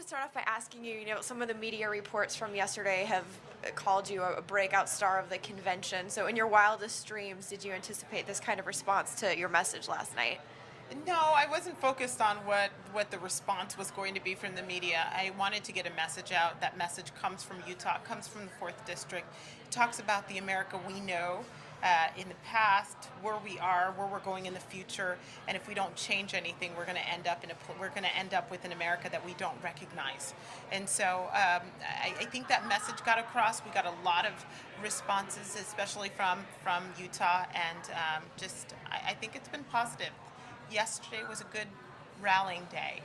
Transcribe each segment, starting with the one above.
to start off by asking you, some of the media reports from yesterday have called you a breakout star of the convention. So in your wildest dreams, did you anticipate this kind of response to your message last night? No, I wasn't focused on what the response was going to be from the media. I wanted to get a message out. That message comes from Utah, comes from the 4th District. It talks about the America we know in the past, where we are, where we're going in the future, and if we don't change anything, we're going to end up with an America that we don't recognize. And so I think that message got across. We got a lot of responses, especially from Utah, and I think it's been positive. Yesterday was a good rallying day.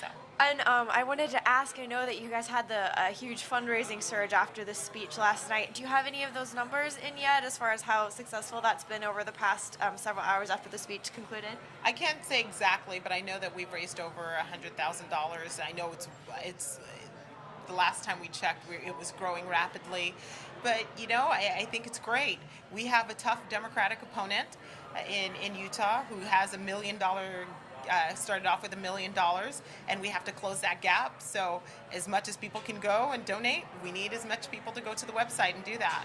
So. And I wanted to ask, I know that you guys had the huge fundraising surge after the speech last night. Do you have any of those numbers in yet as far as how successful that's been over the past several hours after the speech concluded? I can't say exactly, but I know that we've raised over $100,000. I know it's the last time we checked, it was growing rapidly. But, I think it's great. We have a tough Democratic opponent in Utah who has $1 million, started off with $1 million, and we have to close that gap. So as much as people can go and donate, we need as much people to go to the website and do that.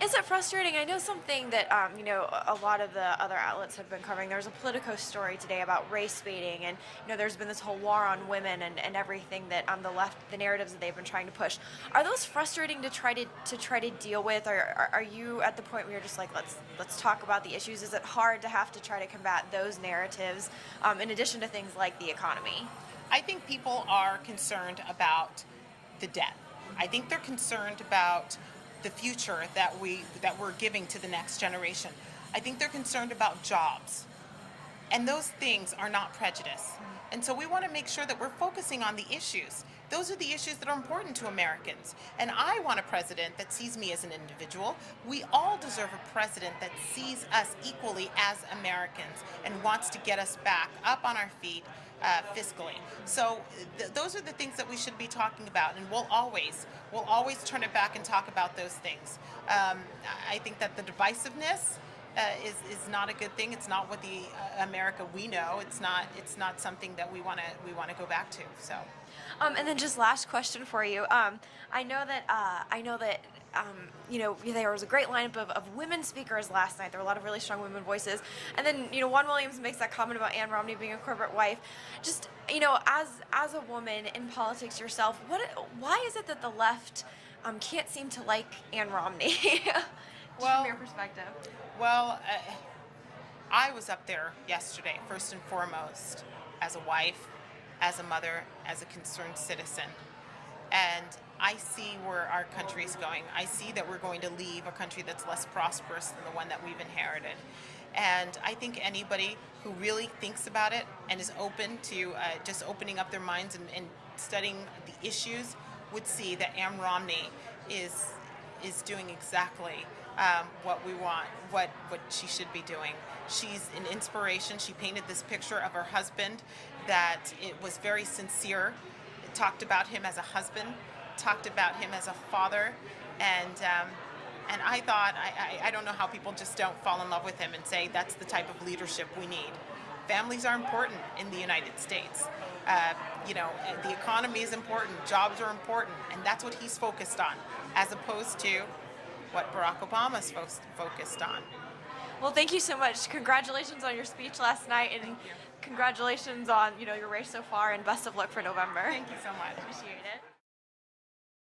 Is it frustrating? I know something that, a lot of the other outlets have been covering. There was a Politico story today about race baiting, and, there's been this whole war on women and everything that on the left, the narratives that they've been trying to push. Are those frustrating to try to deal with, or are you at the point where you're just like, let's talk about the issues? Is it hard to have to try to combat those narratives, in addition to things like the economy? I think people are concerned about the debt. I think they're concerned about the future that we're giving to the next generation. I think they're concerned about jobs. And those things are not prejudice. And so we want to make sure that we're focusing on the issues. Those are the issues that are important to Americans. And I want a president that sees me as an individual. We all deserve a president that sees us equally as Americans and wants to get us back up on our feet fiscally. So those are the things that we should be talking about, and we'll always turn it back and talk about those things. I think that the divisiveness is not a good thing. It's not what the America we know. It's not something that we want to go back to. So. And then just last question for you. I know that there was a great lineup of women speakers last night. There were a lot of really strong women voices. And then, Juan Williams makes that comment about Ann Romney being a corporate wife. Just, as a woman in politics yourself, why is it that the left can't seem to like Ann Romney? From your perspective. Well, I was up there yesterday, first and foremost, as a wife, as a mother, as a concerned citizen. And I see where our country is going. I see that we're going to leave a country that's less prosperous than the one that we've inherited. And I think anybody who really thinks about it and is open to just opening up their minds and studying the issues would see that Ann Romney is doing exactly what we want, what she should be doing. She's an inspiration. She painted this picture of her husband that it was very sincere. It talked about him as a husband, talked about him as a father, and I thought, I don't know how people just don't fall in love with him and say that's the type of leadership we need. Families are important in the United States. The economy is important, jobs are important, and that's what he's focused on, as opposed to what Barack Obama's focused on. Well, thank you so much. Congratulations on your speech last night, and congratulations on your race so far, and best of luck for November. Thank you so much. Appreciate it.